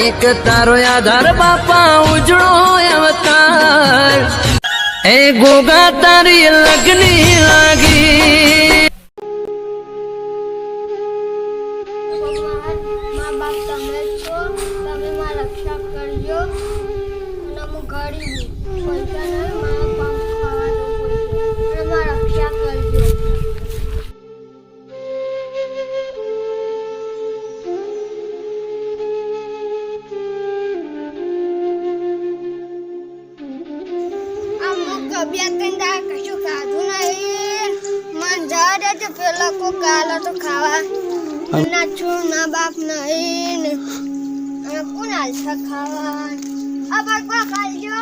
એક તારો આધાર બાપા ઉજળો અવતાર એ ગોગા તારી લગની લાગી મા બાપ તમે છો, તમે મારી રક્ષા કરજો અને હું ગરીબ પૈસા નહીં મારા કામ ખાવા દો અને મારી રક્ષા કરજો. કશું ખાધું નહીં મન જવા દે તો પેલા કોઈ કાલો તો ખાવા ના છું ના બાપ નહીં અને કોણ હાલશે ખાવા આ બાપા ખાલજો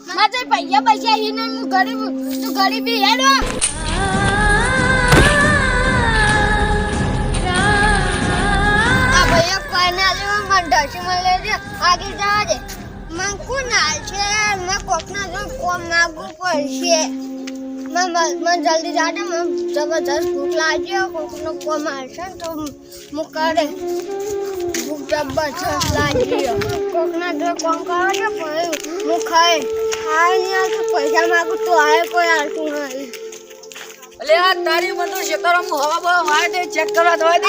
મારે પૈસા હી નહીં હું ગરીબ તું ગરીબી હેડો આ ભૈયા કોઈને આલ્યો મને ઢસી મળે છે આગળ જવા દે મને કોણ હાલશે મેં કોકના જો કોમ માગવું પડશે મને જલ્દી જાડે મને જબરજસ્ત ભૂખ લાગી કોકનો કોમ હાલશે તો હું કરે ભૂખ જબરજસ્ત લાગી કોકના જો કોમ કરો છો પછી હું ખાય નહીં આવતું પૈસા માગું તો આવે કોઈ હાલતું નહીં અલે આ તારી મને શેતરમ હવા બવા મારે દે ચેક કરવા દવા દે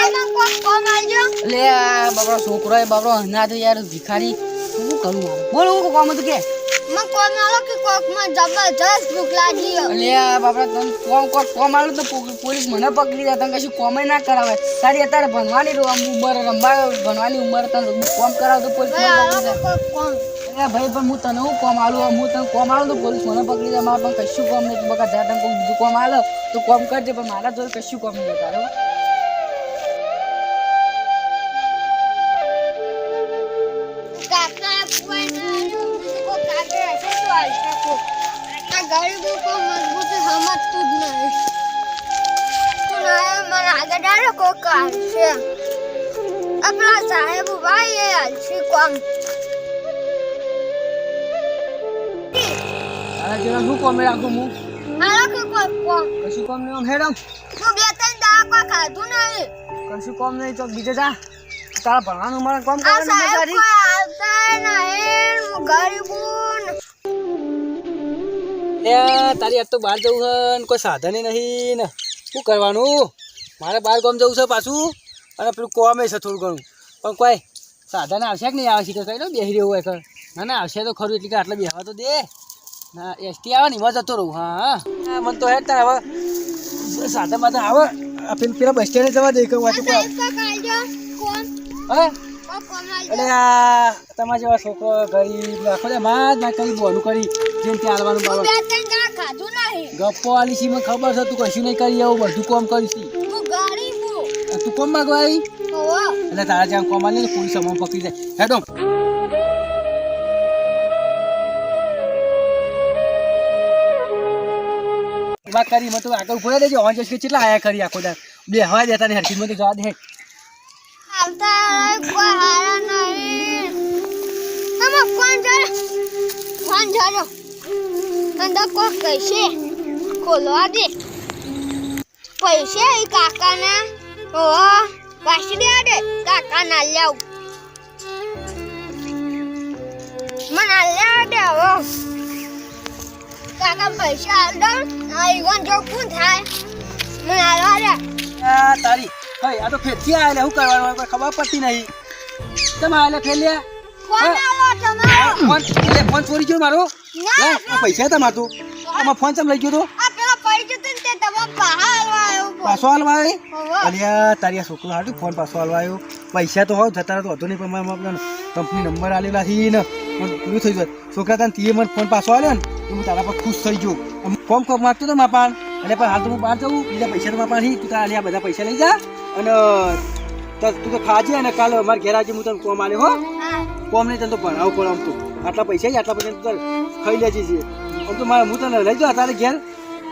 કોમ આવજો અલે આ બાબરો છોકરો એ બાબરો ના તો યાર ભિખારી શું કરું બોલ હું કોમ હતું કે मैं कौन आलो कि कोक में जबरदस्त भूख लागी है અલે આ બાબરા તને કોમ આલો તો પોલીસ મને પકડી જાય તને કશું કોમ ના કરાવે તારી અત્યારે ભણવાની ઉંમર રમવા ભણવાની ઉંમર તને કોમ કરાવ તો પોલીસ મને પકડી જાય कोम અરે ભાઈ પણ હું તને હું કોમ આલું હું તને કોમ આલું તો પોલીસ મને પકડી જાય મારે પણ કશું કોમ નહીં બકા જ્યાં તને કોઈ બીજું કોમ આલો તો કોમ કરજે પણ મારા જોડે કશું કોમ નહીં તારે काका कोई ना को काके ऐसे तो आलता को आ गरीबों को मजबूत समझ तुझ नहीं तू ना मन आगे डालो को कार से अपना साहेब भाई ये अलसी कम તારા જેવા શું કોમ રાખું હું हालो के को કશું કોમ નહીં હેડમ तू बेतन दा को खादू नहीं કશું કોમ નહીં તો બીજે જા તારા ભણવાનું મારે કોમ आ કરવાનું साहेब તારી को आता है नहीं गरीबों લે તારી આજ તો બહાર જવું છે ને કોઈ સાધન નહીં ને શું કરવાનું મારે બહાર ગામ જવું છે પાછું અને પેલું કોમે છે થોડું ઘણું પણ કોઈ સાધન આવશે કે નહીં આવે છે કઈ બેસી રહ્યું હોય ના ના આવશે તો ખરું એટલે કે આટલા બેસવા તો દે ના એસટી આવે ને એમાં જતો રહું હા હા મને તો હેડ તારે હવે સાધન માટે આવે આ પેલા બસ સ્ટેન્ડે જવા દે કે વાંચું साहेब का कालजो कौन હા को कौन એટલે આ તમારા જેવા છોકરો ગરીબ આખો દે માં ના કરી બોનું કરી જેમ ત્યાં હાલવાનું બાબા बेतन दा खादू नहीं ગપ્પો આલી છે મને ખબર છે તું કશું નહીં કરી આવું બધું કોમ કરીશ तू गरीब हो તું કોમ માંગવા આવી हो એટલે તારા જ્યાં કોમ આલી ને પોલીસ અમને પકડી જાય હેડો વાત કરી મને તો આગળ ઉભો દેજો ઓન જશે કેટલા આયા કરી આખો દાર બે હવા દેતા ને હરકી મને તો જવા દે आता कोई हारा नहीं हम कौन जा रहे अंदर को कैसे खोलवा दे पैसे काका ने ओ पास दे दे काका ना ले मन ले दे ओ काका पैसा आल दो आई वन जो कौन था मन आला दे આ તારી હઈ આ તો ફેરથી આયા હું કરવાનું કોઈ ખબર પડતી નહીં તમે આલે ફેર લે कौन आलो तुम्हारो ફોન ચોરી ગયો મારો ના આ પૈસા હતા મારું આમાં ફોન ચમ લઈ ગયો તો આ પેલા પડી જતો ને તે દવા બહાર આવ્યો પાછો હાલવા આવી હોવે. અલ્યા તારી આ છોકરો હાટું ફોન પાછો હાલવા આવ્યો પૈસા તો હોવ જતા રહે તો હતો નહીં પણ મારે કંપની નંબર આલેલા છે ને પણ પૂરું થઈ જાય છોકરા તને તીએ મને ફોન પાછો આવ્યો ને તો હું તારા પર ખુશ થઈ ગયો ફોન કોમ માગતો હતો માપાન એટલે પણ હાલ તો હું બહાર જવું બીજા પૈસા તો માપાન તું તારા આ બધા પૈસા લઈ જા અને તું તો ખાજે અને કાલ અમારે ઘેર આજે હું તને કોમ આલ્યો હો કોમ નહીં તને તો ભણાવું પડે આમ તો આટલા પૈસા જ આટલા પૈસા તું ખાઈ લેજે છે આમ તો મારે હું તને લઈ જાઉં તારે ઘેર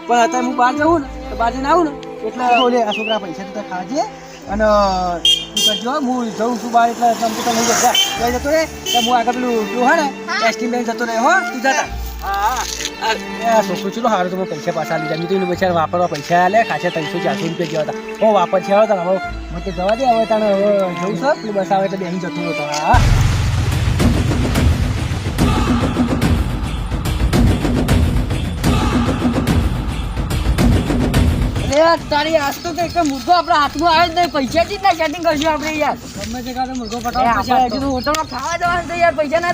પણ અત્યારે હું બહાર જાઉં ને તો બહાર જઈને આવું ને એટલે બોલે આ છોકરા પૈસા તું ખાજે અને તું કરજો હું જઉં છું બહાર એટલે તને તું લઈ જતા લઈ જતો રે હું આગળ પેલું હે ને એસટી બેંક જતો રહે હો તું જતા હા છોકરું ચલો હારું તો પૈસા પાછા લીધા મેં તો એને બચારા વાપરવા પૈસા લે ખાસા 300-400 રૂપિયા જેવા હતા હું વાપર છે હવે મને તો જવા દે હવે તને હવે જવું છે પેલું બસ આવે એટલે બેસી જતું હતો હા તારી આજ તો કઈક મુર્ગો આપણા હાથમાં આવે જ નહીં. પૈસાથી જ ના સેટિંગ કરશું આપણે યાર. ગમે તે કાઢો મુર્ગો આપણે પટાવો હજુ તો હોટલમાં ખાવા જવાનું છે યાર. પૈસા ના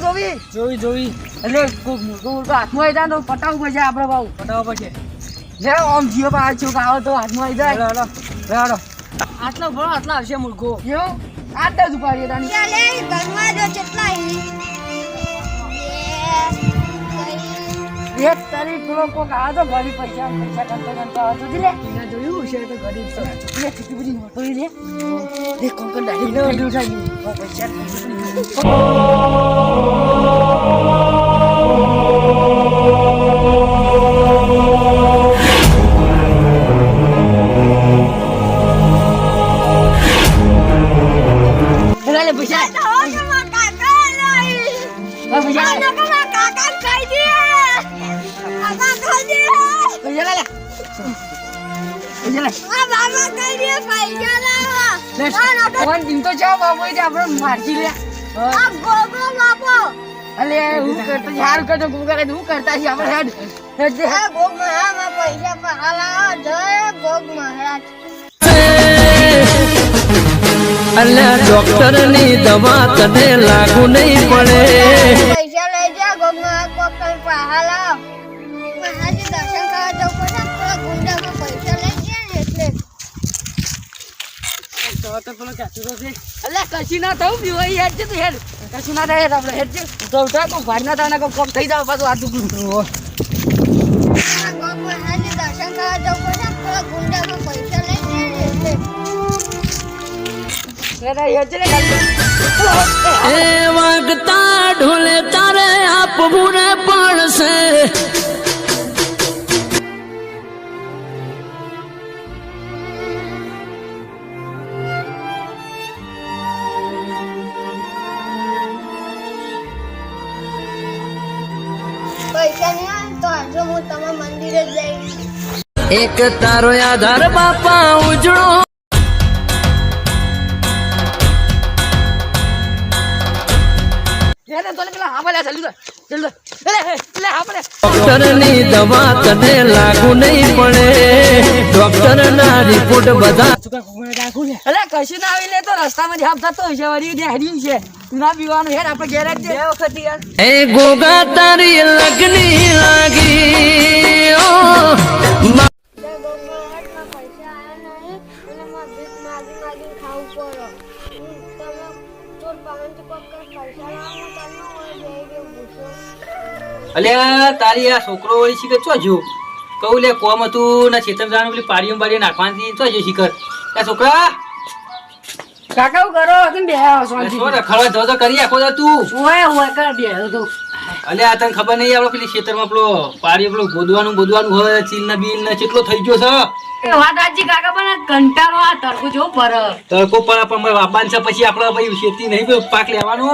જોવી જોવી એટલે કોઈ મુર્ગો હાથમાં આવી જાય તો પટાવવું પડશે આપણે ભાવ. પટાવો પછી જે આમ જીઓ પર આવ્યો છું આવો તો હાથમાં આવી જાય. હેડો આટલો ભરો આટલા આવશે મુર્ગો કેવું આટલા જ ઉપાડીએ તાની. ચાલે ગણવા દો કેટલા ઈ. બે, એક તારી પેલો કોક આવે તો ઘડી પૈસા કરતા આવે તો લે. એને જોયું છે તો ગરીબ છે લે કેટલી બધી નોટો લે. દેખ કોણ કોણ ડાયરી લે ઉઠાઈ પૈસા લે પૈસા તો કે માં કાકા લઈ. પૈસા આના કે માં કાકા ખાઈ દે. કાકા ખાઈ દે. પૈસા લે પૈસા લે. આ બાબા ખાઈ દે પૈસા લાવા. લે ના ના ફોન ચિંતો છે બાબુ એટલે આપણે મારજી લે. આ ગોગો બાપો. અલે હું કરતો યાર કરતો ગુગા હું કરતા છે આપણે હેડ હેડ આ ગોગ મહારાજ પૈસા પહાલા જય ગોગ મહારાજ. અલ્યા ડોક્ટર ની દવા તને લાગુ નહીં પડે. પૈસા લઈ જા ગોગ મહારાજ કોકલ પહાલા. મહારાજ દર્શન કરવા જવું પડે. થોડા ગુંડામાં પૈસા લઈ ગયા ને એટલે. તો પેલો ક્યાંથી તો છે અલ્યા કશું ના થવું બી હોય હેડ છે તો હેડ કશું ના થાય આપણે હેડ છે તો ઉઠા કોઈ ભાર ના થાય ને કોમ થઈ જાવ પાછું આ દુખું. આ ગોગ મહારાજ દર્શન કરવા જવું પડે. થોડા ગુંડામાં પૈસા લઈ ગયા ને એટલે. હેડ છે ને એ વાગતા ઢોલે તારે આપવું ને પડશે. પૈસા નહીં આવે તો આજે હું તમારા મંદિરે જ જઈશ. એક તારો આધાર બાપા ઉજળો ડોક્ટરની દવા તને લાગુ નહીં પડે. ડોક્ટરના રિપોર્ટ બધા અરે કશું ના આવી લે તો રસ્તામાં જામ થતો હોય છે વળી દેહર્યું છે ના પીવાનું હેડ આપણે ઘેર જ બે વખત યાર. એ ગોગા તારી લગની લાગી ઓ જય ગોગ મહારાજમાં પૈસા આવ્યા નહીં અને મારે ભીખ માગી માગીને ખાવું પડે. તમે ચોર પાસેથી કોક પૈસા લાવો તમે હોય જઈ ગયો પૂછો. અલ્યા તારી આ છોકરો વળી શીખર ચો જો કહું લે કોમ હતું ને ચેતન જાણું પેલી પાડીઓ બાડીઓ નાખવાની ચો જો શીખર આ છોકરા કાકા હું કરો તમે બે આવો અરે શું રખડવા જો તો કરી આખો દા તું હોય કર બે તો અલ્યા આ તને ખબર નહીં આપણે પેલી ખેતરમાં પેલો પાડીઓ પેલો ગોદવાનું હોય ચીલ ને બીલ ને કેટલો થઈ ગયો છે. એ વાત આજી કાકા પણ કંટાળો આ તડકો જો પર તડકો પર પણ વાબાન છે પછી આપણે ભાઈ ખેતી નહીં પેલો પાક લેવાનો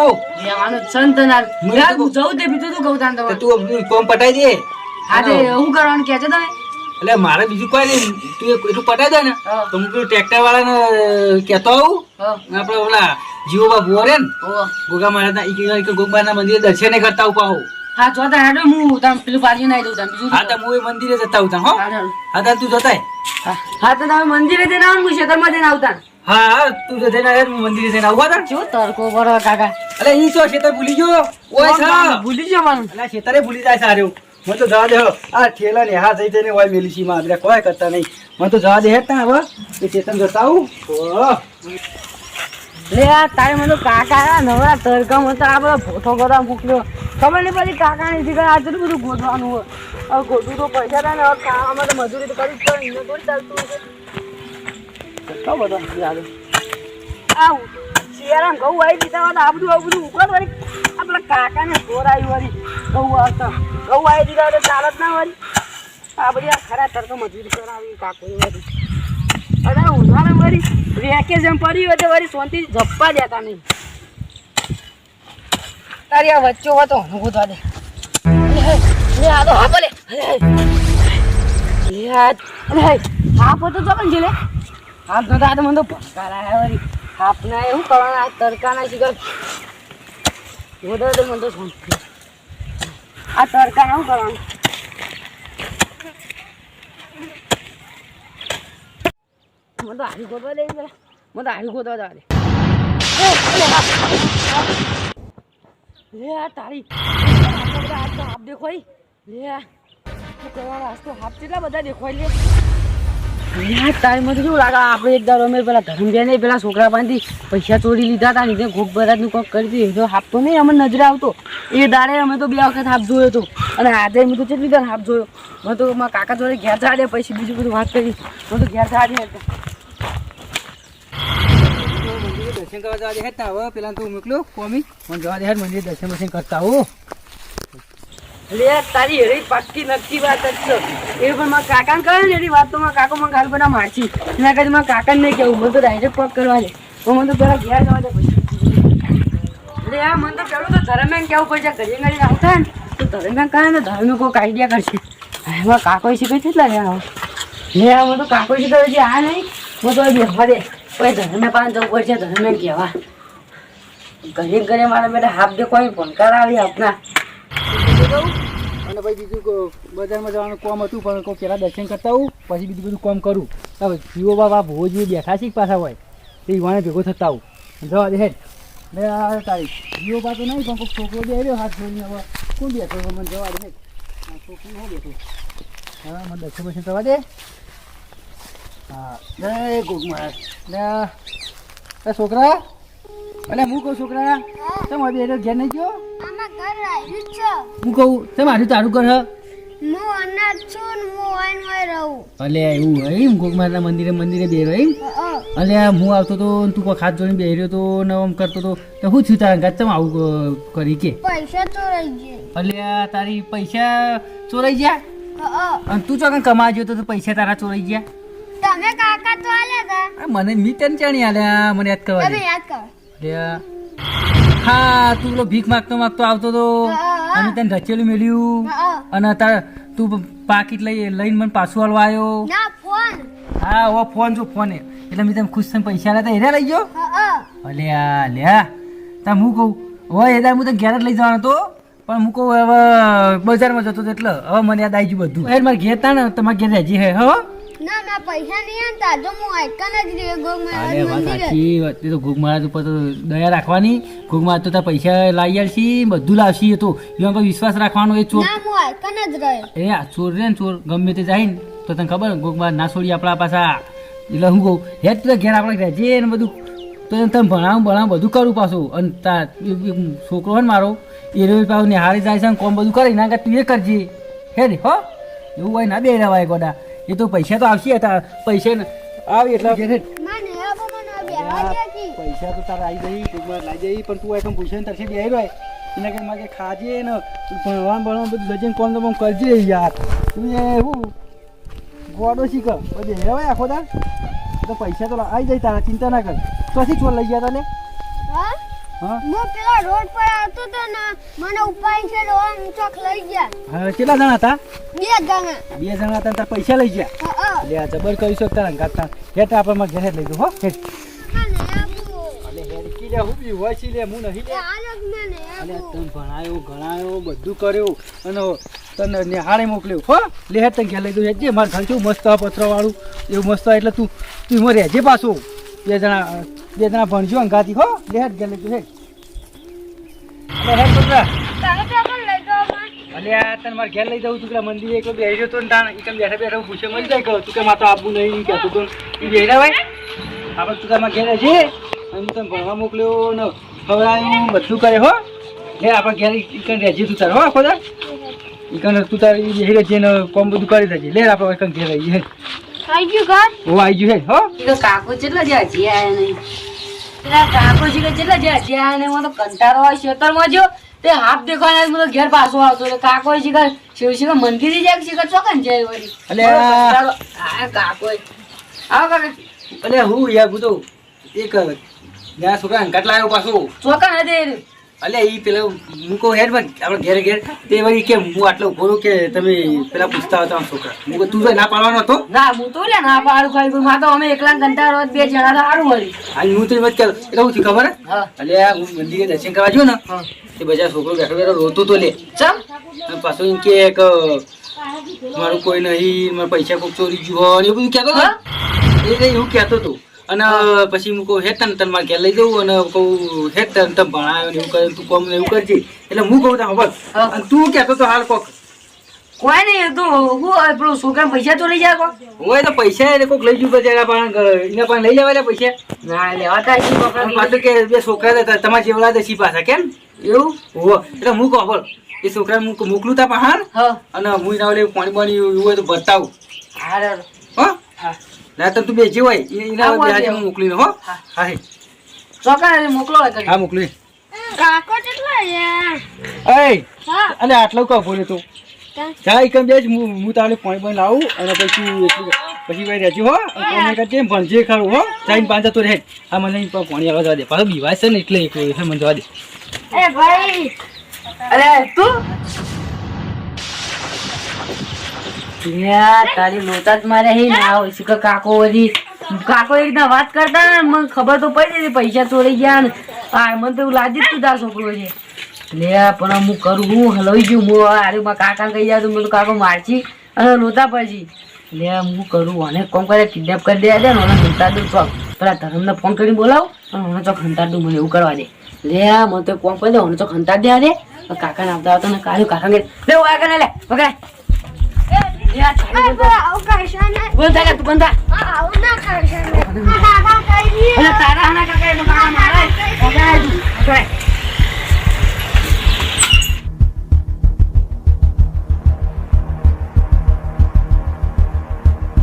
લેવાનો સંત ના યાર હું જઉં તે બીજું તું કહું તાન તો તમારે તું કોમ પટાઈ દે આજે હું કરવાનું કે છે તમે એટલે મારે બીજું કોઈ નહીં તું એટલું પટાઈ દે ને હા. તો હું પેલું ટ્રેક્ટર વાળાને કહેતો આવું હા આપણે ઓલા જીવો બાબુ રે ને ઓ ગોગા મહારાજના ગોગબાના મંદિરે દર્શન કરતા ઉપાહો હા જોતા હેડો હું તમે પેલું પાડી નાઈ દઉં તમે બીજું હા તો હું એ મંદિરે જતા આવતા હો હા હા તો તું જતાય હા તો તમે મંદિરે જઈને આવો હું ખેતરમાં જઈને આવતા હા હા તું જઈને આવે હું મંદિરે જઈને આવું હતા જો તડકો બરો કાકા અલે ઈ તો ખેતર ભૂલી ગયો ઓય છે ભૂલી જવાનું અલે ખેતરે ભૂલી જાય સારું મને તો જવા દે હો. આ ઠેલા ને હા થઈ જઈને ઓય મેલી છી માં આપણે કોઈ કરતા નહીં મને તો જવા દે હેતા હવે એ ચેતન જતા આવું ઓહ લે આ તારે મને તો કાકા આયા નવરા તડકામાં તો આ બધો ભોથો કરવા મોકલ્યો ખબર નહીં પછી કાકા નથી કરે આટલું બધું ગોઠવાનું હોય હવે ગોઠવું તો પૈસા થાય ને હવે ખાવામાં તો મજૂરી તો કરવી જ પડે એને થોડી ચાલતું હશે કેટલો બધો યાદ આ શિયાળામાં ઘઉં આવી દીધા હોય તો આ બધું ઉકળ વળી આ પેલા કાકાને ઘોર આવી વળી ઘઉં આવતા ઘઉં આવી દીધા હોય તો ચાલત ના વળી આ બધી આ ખરા તડકો મજૂરી કરાવી કાકોએ વળી અરે ઉનાળા વળી વેકેશન પડ્યું હોય તો વળી શાંતિ જપ્પા દેતા નહીં તારી આ વચ્ચો હતો હું ગોતવા દે આ તો હા બોલે હાફ હતો તો પણ લે હાફ નતો આ તો મને તો ભટકાર આવ્યા વળી હાફ ના એવું કરવાના આ તડકાના શિકાર ગોતવા તો મને તો શાંતિ આ તડકાના શું કરવાનું મને તો હારી ગોતવા દે પેલા મને તો હારી ગોતવા દે લે આ તારી આજ તો હાફ દેખોય લે શું કરવાના આજ તો હાફ કેટલા બધા દેખોય લે તારીમાં તો કેવું લાગે આપણે એક દાડો અમે પેલા ધરમભાઈ પેલા છોકરા પાસેથી પૈસા ચોરી લીધા હતા ને ગોગ બરાજનું કોક કરી દીધું જો હાફ તો નહીં અમને નજરે આવતો એ દાડે અમે તો 2 વખત હાફ જોયો હતો અને આજે મેં તો કેટલી વાર હાફ જોયો મેં તો મારા કાકા જોડે ઘેર ચાડે પછી બીજું બધું વાત કરી મેં તો ઘેર ચાડે દર્શન કરવા જવા દે હેડ તા હવે પેલા તું મોકલ્યો કોમી મને જવા દે હેડ મંદિર દર્શન કરતા આવું લે તારી એરી પાકી નક્કી વાત જ છે એ પણ મારા કાકાને કહે ને એની વાત તો મારા કાકો મને ગાલ બધા મારશી એના કારણે મારા કાકાને નહીં કહેવું મને તો ડાયરેક્ટ પગ કરવા દે તો મને તો પેલા ઘેર જવા દે પછી એટલે આ મને તો પેલું તો ધર્મેન કેવું પડશે ઘડી ઘડી આવતા ને તો ધર્મેન કહે ને ધર્મે કોઈક આઈડિયા કરશે એમાં કાકો શીખે કેટલા રહ્યા લે આ મને તો કાકો શીખે છે આ નહીં હું તો બેસવા દે પછી ધર્મે પાસે જવું પડશે ધર્મેન કહેવા ઘડી ઘરે મારા બેટા હાફ દે કોઈ ભણકાર આવી આપના અને ભાઈ બીજું બજારમાં જવાનું કામ હતું પણ કોઈ પહેલાં દર્શન કરતા આવું પછી બીજું બધું કામ કરું હવે જીવો બાબા ભોજી બેઠા છે પાછા હોય તે યુવાને ભેગો થતા આવું જવા દે હેડ ને આ તારીખ જીવો બા તો નહીં પણ કોઈ છોકરો બે આવ્યો હાથ છોડીને હવે કોણ બેઠો મને જવા દે હેડ આ છોકરી હું બેઠો હા મને દર્શન કરવા દે હા જય ગોગ મહારાજ ને છોકરા અલે હું કહું છોકરા તમે બે ઘેર નહીં ગયો આમાં ઘર આવ્યું છે હું કહું તમે મારું તારું ઘર હ હું અનાજ છું ને હું ઓય રહું અલે એવું હોય એમ ગોગમારના મંદિરે બે રહ્યો એમ અલે હું આવતો તો તું કોઈ હાથ જોઈને બેહી રહ્યો તો ને આમ કરતો તો શું થયું તારા ગાત તમે આવું કરી કે પૈસા ચોરાઈ ગયા અલે તારી પૈસા ચોરાઈ ગયા અને તું ચોકન કમા ગયો તો પૈસા તારા ચોરાઈ ગયા તમે કાકા તો આલ્યા હતા મને મી તને ચાણી આલ્યા મને યાદ કરવા તમે દે યાદ કરો હા તું પેલો ભીખ માગતો આવતો તો અને તને રચેલું મેલ્યું અને તું પાકીટ લઈને મને પાછું હાલવા આવ્યો ના ફોન હા ઓ ફોન જો ફોન એટલે મેં તમે ખુશ થઈને પૈસા લેતા હેરા લઈ ગયો અલે લે તા હું કહું હવે એદાર હું તો ઘેર જ લઈ જવાનો હતો પણ હું કહું હવે બજારમાં જતો હતો એટલે હવે મને યાદ આવી ગયું બધું મારે ઘેર તા ને તમારે ઘેર રહેજી હે હો ના ના પૈસા નહીં આનતા જો હું આઈકન જ રે ગોગ અરે મહારાજ વાત મંદિરે સાચી વાત એ તો ઘોગ મહારાજ ઉપર તો દયા રાખવાની ઘોગ મહારાજ તો તાર પૈસા લાવી આવશી બધું લાવશી એ તો એમાં કોઈ વિશ્વાસ રાખવાનો એ ચોર ના હું આઈકન જ રહ્યો એ આ ચોર રે ને ચોર ગમે તે જાય ને તો તને ખબર ને ઘોગ મહારાજ ના છોડી આપણા પાછા એટલે હું કહું હેડ તું ઘેર આપણે રહેજે ને બધું તો એને તમે ભણાવું બધું કરું પાછું અને તાર છોકરો હોય ને મારો એ રોજ પાછું નિહાળી જાય છે ને કોમ બધું કરે ના તું એ કરજે હેડ હો એવું હોય ના બે રહેવાય ગોડા એ તો પૈસા તો આવશે હતા પૈસા ને આવી એટલે મને આપો મને બેહવા દે કી પૈસા તો તારા આવી જઈ ટૂંકમાં લાવી જઈ પણ તું એકદમ પૂછે ને તરસી બે રહ્યો એના કે માગે ખાજે ને ભણવાનું બધું લજન કોમ તો કરજે યાર તું એ હું ગોડો શીખ બધે હેવાય આખો દાર તો પૈસા તો આવી જાય તારા ચિંતા ના કર પછી ચોર લઈ ગયા તને હા હા હું પેલા રોડ પર આવતો તો ને મને ઉપાય છે રોમ ચોક લઈ ગયા હા કેટલા જણા હતા 2 જણા 2 જણા હતા તાર પૈસા લઈ ગયા એટલે આ જબર કરી શકતા ને ગાતા હેઠ આપણે માં ઘરે લઈ દો હો હેઠ મને આપો અલે હેડ કી લે હું બી હોય છે લે હું નહીં લે આલક મને અલે આપો તને ભણાયો ગણાયો બધું કર્યું અને તને નિહાળે મોકલ્યો હો લે હેડ તને ઘેર લઈ દો હેડ જે મારે ઘર કેવું મસ્ત પત્રવાળું એવું મસ્ત એટલે તું એમાં રહેજે પાછું 2 જણા ભણજો અંગાથી હો લે હેડ ઘેર લઈ દો હેડ અલે હેડ છોકરા તમે તો પણ લઈ જાઓ મને અલે આ તને મારે ઘેર લઈ જાઉં તું પેલા મંદિરે એકલો બેહી રહ્યો તો ને તાણ એકમ બેઠા હું પૂછે મળી જાય કહું તું કે મારે તો આપવું નહીં કહેતું તો એ બેહી રહ્યા ભાઈ આપણે તું તારમાં ઘેર રહેજે અને તને ભણવા મોકલ્યો ને ખવડાવ્યું બધું કરે હો લે આપણે ઘેર ઈકન રહેજે તું તાર હો આખો દાર ઈકન તું તાર બેહી રહેજે ને કોમ બધું કરી દેજે લે આપણે ઈકન ઘેર રહીએ આવી ગયું ઘર ઓ આવી ગયું હે હો તો કાકો કેટલા જ્યાં જ્યાં નહીં પેલા કાકો છે કે કેટલા જ્યાં નહીં મને તો કંટાળો હોય ખેતરમાં જો તે હાફ દેખાય મને ઘેર પાછો આવતો એટલે કાકો શીખર શિવ મંદિરે જાય શીખર ચોકન જાય વળી અલે આ કાકો આવો કાકા અલે હું યાર હું તો એક ગયા છોકરા અંકાટ લાવ્યો પાછો ચોકન હતી અલે ઈ પેલા હું કહું હેડ આપણે ઘેર તે વળી કે હું આટલો ઉભો રહું કે તમે પેલા પૂછતા હતા છોકરા હું કહું તું તો ના પાડવાનો હતો ના હું તો લે ના પાડું ખાઈ માં તો અમે એકલા કંટાળો 2 જણા તો સારું વળી અને હું તો મત કર એટલે હું થયું ખબર હા અલે હું મંદિરે દર્શન કરવા ગયો ને તે બધા છોકરો બેઠો રોતો તો લે ચમ અને પાછું એમ કે મારું કોઈ નહીં મારા પૈસા કોક ચોરી ગયું હોય ને એ બધું કહેતો હતો એટલે એવું કહેતો હતો અને પછી હું કહું હેઠ તને મારે ઘેર લઈ જવું અને કહું હેઠ તને ભણાવ્યો ને એવું કરે તું કોમ ને એવું કરજે એટલે હું કહું તા ખબર અને તું કહેતો તો હાલ કોક કોઈ નહીં તું હું પેલું છોકરા પૈસા તો લઈ જાય કો હોય તો પૈસા એટલે કોક લઈ જવું પડે એના પણ એને પણ લઈ જવા પૈસા ના લેવા તા ઈ છોકરા પાછું કે બે છોકરા હતા તમારા જેવડા દસી પાછા કેમ એવું હો એટલે હું કહું ખબર એ છોકરા મોકલું તા બહાર હા અને હું એના વડે પાણી બાણી એવું હોય તો બતાવું હારે હો હા ના તો તું બેસી હોય એના હા, આજે હું મોકલીને હો હા. હા હે. છોકરા મોકલો કરી હા મોકલી કાકો કેટલા યાર અય હા અને આટલું કહું બોલે તું જા એકમ બેસ હું તારે પાણી બાણી લાવું અને પછી પછી ભાઈ રહેજો હો અને કરજે ભણજે ખરું હો જઈને પાંચ તો રહે આ મને પાણી આવવા જવા દે પાછો બીવાય છે ને એટલે એકલો એટલે મને જવા દે એ ભાઈ અરે તું યાર તારી લોટા જ મારે હે ના હોય છે કે કાકો વળી કાકો એ રીતના વાત કરતા ને મને ખબર તો પડી જતી પૈસા ચોરી ગયા ને હા મને તો એવું લાગ્યું જ તું તાર છોકરો છે લે પણ હું કરું હું હલવી ગયું હું અરે મારા કાકા કહી જાય તો મને કાકો મારજી અને લોતા પછી લે હું કરું અને કોમ કરે કિડનેપ કરી દે ને મને હંતા દઉં ચોક પેલા ધર્મને ફોન કરી બોલાવ અને મને ચોક હંતા દઉં મને એવું કરવા દે લે મને તો કોમ કરી દે મને ચોક હંતા દે દે કાકા આવતા આવતા ને કાઢ્યું કાકા લે વાગા લે વગાય આવું કરશો ને બોલ થાય તું બંધા આવું ના કરશો ને કાકા કહી દે અને તારા હના કાકા એનો કાકા મારે વગાય તું વગાય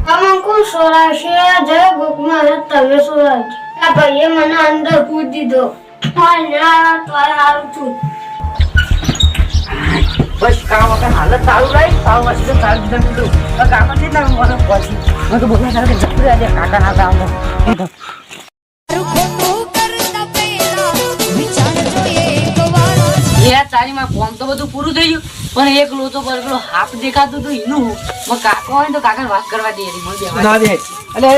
અમુક સોરાશે જય ગોકમાં તમે સોરાજ આ ભાઈએ મને અંદર કૂદી દીધો હા ના તો હારું છું બસ કામ વગર હાલત સારું રહી સારું વર્ષ તો સારું દીધું દીધું કાકા ને ના મને પછી મને તો બોલા સાથે જતું રહે કાકા ના કામ યાર તારી માં કોમ તો બધું પૂરું થઈ ગયું પણ એક લોચો પર પેલો હાફ દેખાતું હતું એનું મને કાકો હોય તો કાકા વાત કરવા દે મને બેવા જવા દે અલે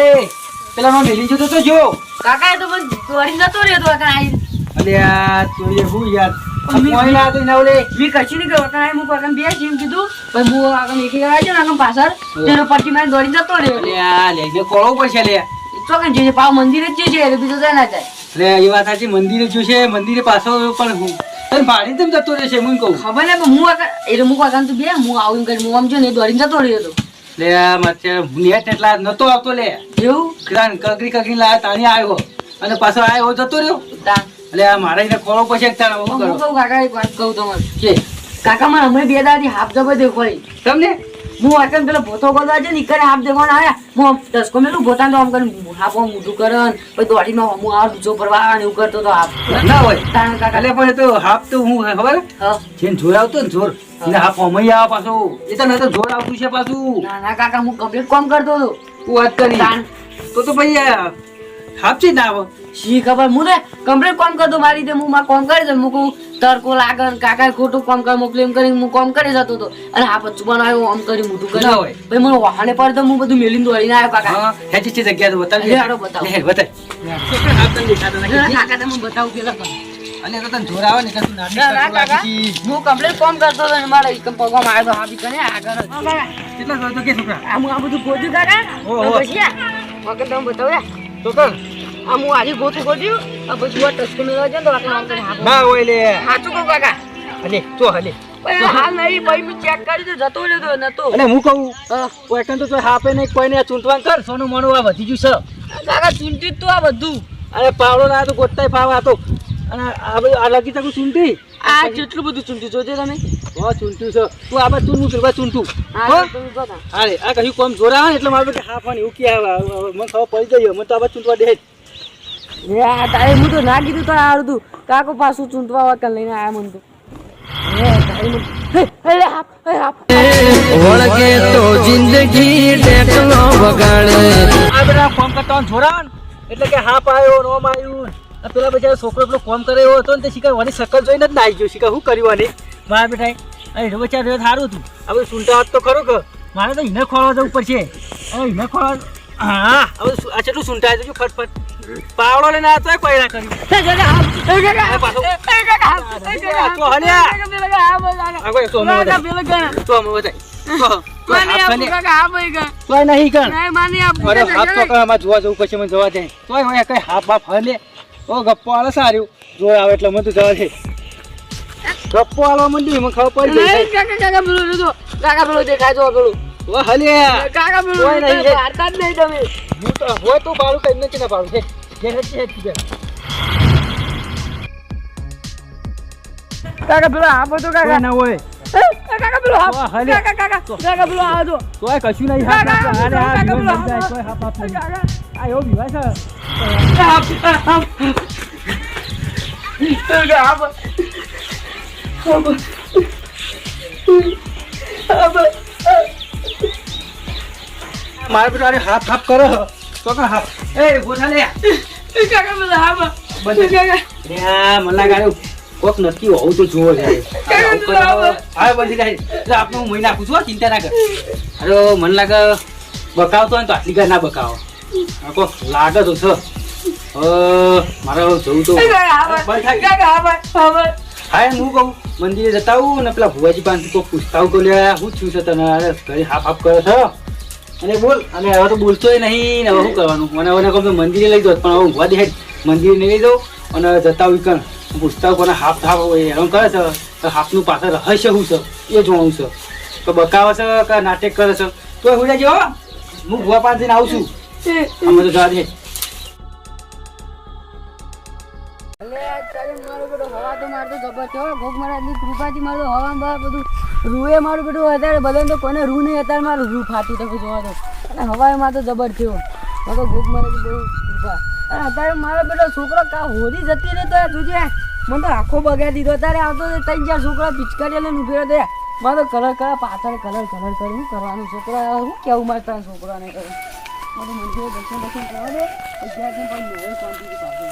પેલા માં મેલી જતો તો જો કાકા તો મને દોડી નતો રહ્યો તો કાકા આઈ અલે આ તું એ હું યાર કોઈ ના તો ના ઓલે મી કશી નહીં કર્યો કાકા હું કાકા બે એમ કીધું ભાઈ હું આગળ નીકળી ગયા છે ને આગળ પાછળ તેનો પટ્ટી માં દોડી જતો રહ્યો અલે આ લે જે કોળો પડશે લે તો કે જે પાવ મંદિરે જ છે એટલે બીજો જાય ના જાય લે એ વાત સાચી મંદિરે જોશે મંદિરે પાછો પણ હું તને ભાડી તેમ જતો રહેશે હું કહું ખબર ને પણ હું એટલે હું કાકા તું બે હું આવું કરી હું આમ જો ને દોડીને જતો રહ્યો હતો લે આ મત નેટ એટલા નતો આવતો લે એવું કિરાન કકરી લાયા તાણી આવ્યો અને પાછો આવ્યો જતો રહ્યો તા એટલે આ મારા એને ખોળો પછી એક તાણ શું હું કરો કહું કાકા એક વાત કહું તમને કે કાકા મને હમણાં બે દાદી હાફ જબર દેખવાડી તમને હું આટલે પેલો ભોતો કરવા છે ને ઈ કરે હાફ દેખવાના આવ્યા હું આમ દસકો મેલું ભોતા તો આમ કરી હાફ આમ મોઢું કરે ને પછી દોડીમાં હું આ ડૂચો ભરવા ને એવું કરતો તો હાફ ના હોય તાણ કાકા એટલે પણ એ તો હાફ તો હું ખબર હા જેને જોર આવતો ને જોર એને હાફ અમય આવે પાછું એ તો નહીં તો જોર આવતું છે પાછું ના ના કાકા હું કમ્પ્લીટ કામ કરતો હતો તું વાત કરી તાણ તો ભાઈ હાફ છે ના આવે શી ખબર હું ને કમ્પ્લીટ કામ કરતો મારી રીતે હું માં કામ કરી દઉં હું કહું તરકો લાગે ને કાકા ખોટું કામ કર મોકલી એમ કરીને હું કામ કરી જતો હતો અને આ પચ્ચું બનાવ્યો આમ કરી મોટું ના કર્યું હોય. પછી મને વાહને પર તો હું બધું મેલીને દોડીને આવ્યો કાકા હા હેચી છે જગ્યા તો બતાવ લે, હાલો બતાવો. બતાવ હાફ તને દેખાતો નથી કાકા તમે બતાવું પેલા કરો. અને તો તને જોર આવે ને એટલે તું નાટક ના, ના, કરવા કાકા. લાગી છી. હું કમ્પ્લીટ કામ કરતો હતો ને મારે એકમ પગવામાં આવ્યો તો હાથી કરે આગળ જ. કેટલા જોર તો કે છોકરા આમ આ બધું ગોત્યું કાકા ઓહો. તો પછી આ વખત તમે બતાવ્યા તો કર આમ હું આજે ગોતું આ પછી આ ટચકો મેળવા જાય ને તો આટલા આમ કરીને હાથમાં. ના હોય લે સાચું કહું કાકા અલે તો હલે પણ હાલ નહીં ભાઈ મેં ચેક કરી તો જતો રહ્યો તો નતો અને હું કહું હા. કોઈ કન તો હાપે નહીં કોઈને ચૂંટવાનું કર સોનું મોનું આ વધી ગયું છે કાકા ચૂંટી જ તો આ બધું અરે પાવડો ના તો ગોતાય પાવ આતો અને આ બધું આ લગી તકું ચૂંટી આ કેટલું બધું ચૂંટી જોજે તમે હા ચૂંટ્યું છે તું આ બાદ ચૂંટું પેલા ચૂંટું હા તમે બતા અરે આ કયું કોમ જોરા આવે ને એટલે મારું કે હાફાને એવું કે મને ખબર પડી ગઈ મને તો આ બાદ ચૂંટવા દે તારે હું તો ના કીધું તો આવડું તું કાકો પાછું ચૂંટવા વખત લઈને આયા મને તો વળગે તો જિંદગી ટેકલો વગાડે આ બધા કોમ કરતા હોય જોરા આવે ને એટલે કે હાફ આવ્યો નોમ આવ્યું આ પેલા બધા છોકરો પેલો કોમ કરે એવો હતો ને તે શીખર વાની શકલ જોઈને જ ના આવી ગયો શીખર શું કર્યું આની મારા બેઠા અહીં બચાર સારું હતું આ બધું સુનતા હોત તો ખરું કે મારે તો એને ખોળવા જવું પડશે હવે એને ખોળવા હા હવે આ કેટલું સુનતા છે ફટફટ પાવડો લઈને આવતો હોય કોઈ ના કર્યું તો હલ્યા આગળ તો અમે બતાય માની આપું કાકા હા ભાઈ કા તોય નહીં કણ નહીં માની આપું અરે હાથ તો આમાં જોવા જવું પછી મને જવા દે તોય હોય કઈ હાફ બાફ હલે ઓ ગપ્પો આલે સારું જોઈ આવે એટલે મને તું જવા દે ગપ્પો આલવા મંડી મને ખબર પડી ગઈ નહીં કાકા પેલું જો કાકા પેલું દેખાય જો પેલું ઓ હલે કાકા પેલું કોઈ નહીં છે. હારતા જ નહીં તમે હું તો હોય તો બારું કઈ નથી ના પાડું છે જે નથી હેતી કાકા પેલું આપો તો કાકા ના હોય કાકા પેલું વાહ, હાફ હાલે. કાકા પેલું આ જો તોય કશું નહીં હાથ કાકા, અરે આ કાકા, જીવન કાકા, સમજાય તોય હાથ નહીં કાકા આ એવો વિવાહ છે મારે બેટા અરે હાથ હાફ કરો તો કે હાફ એ ગોઠા લે કાકા પેલું હાફ બંધ કાકા લે આ મને લાગે કોક નક્કી હોવું તો જોવો છે હા બંધી જાય એટલે આપણે હું મહી નાખું છું હો, ચિંતા ના કર અરે મને લાગે બકાવતો હોય ને તો આટલી ગાય ના બકાવો આ કોક લાગે તો છે મારે હવે જવું તો બંધ થાય. કાકા હાફ હા એમ હું કહું મંદિરે જતા આવું ને પેલા ભુવાજી પાસે તો પૂછતા આવું કે લે શું થયું છે તને અરે ઘરે હાફ હાફ કરે છે અને બોલ અને હવે તો બોલતોય નહીં ને હવે શું કરવાનું મને હવે કહું તો મંદિરે લઈ જાઉં પણ હવે ભુવા દેખાય મંદિરે નહીં લઈ જાઉં અને જતા આવું કણ પૂછતા કોને હાફ થાપ હેરાન કરે છે તો હાફનું પાછળ રહસ્ય શું છે એ જોવાનું છે તો બકાવે છે કે નાટક કરે છે તો હું જાય હો હું ભુવા પાસે જઈને આવું છું અમે તો જવા દે મારો બેટો હવા તો મારતો જબર છે હો. ભોગ મહારાજની કૃપાથી મારું હવા બહાર બધું રૂએ મારું બેટું અત્યારે બધાને તો કોને રૂ નહીં અત્યારે મારું રૂ ફાટી તો જોવા દો અને હવાએ માં તો જબર થયો મારે તો ભોગ મહારાજની બહુ કૃપા અને અત્યારે મારો બેટો છોકરો કા હોરી જતી રહી તો જોજે મને તો આખો બગાડી દીધો અત્યારે આવતો 3-4 છોકરા પિચકારી લઈને ઉભી રહ્યો મારે તો કલર કરા પાછળ કલર કરી શું કરવાનું છોકરા શું કેવું મારે તારા છોકરાને કરે મારું મંદિર દર્શન કરવા દે ત્યાંથી પણ મેળવે શાંતિથી પાછું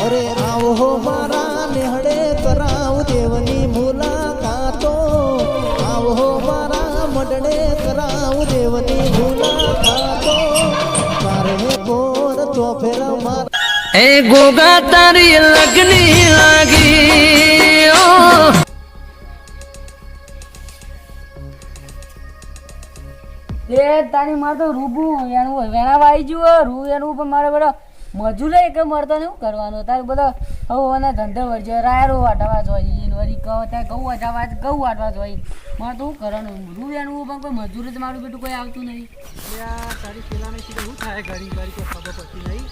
અરે આવો મારા નેહડે કરાવ દેવની મુલાકાતો આવો મારા મડડે કરાવ દેવની મુલાકાતો મારે બોર તો ફેર માર એ ગોગા તારી લગની લાગી ઓ એ તારી મારે તો રૂબું એનું વેણાવા આવી ગયું રૂ એનું પણ મારે બધા મજૂરે કે મળતો ને શું કરવાનું તારે બધા હવે એના ધંધા વળજો રાયરો વાટવા જોઈએ વળી કહો ત્યાં ઘઉં વાટવા જોઈએ મારે તો શું કરવાનું રૂ એનું પણ કોઈ મજૂર જ મારું બેટું કોઈ આવતું નહીં તારી પેલાને સીધે શું થાય ઘડી ઘડી કોઈ ખબર પડતી નહીં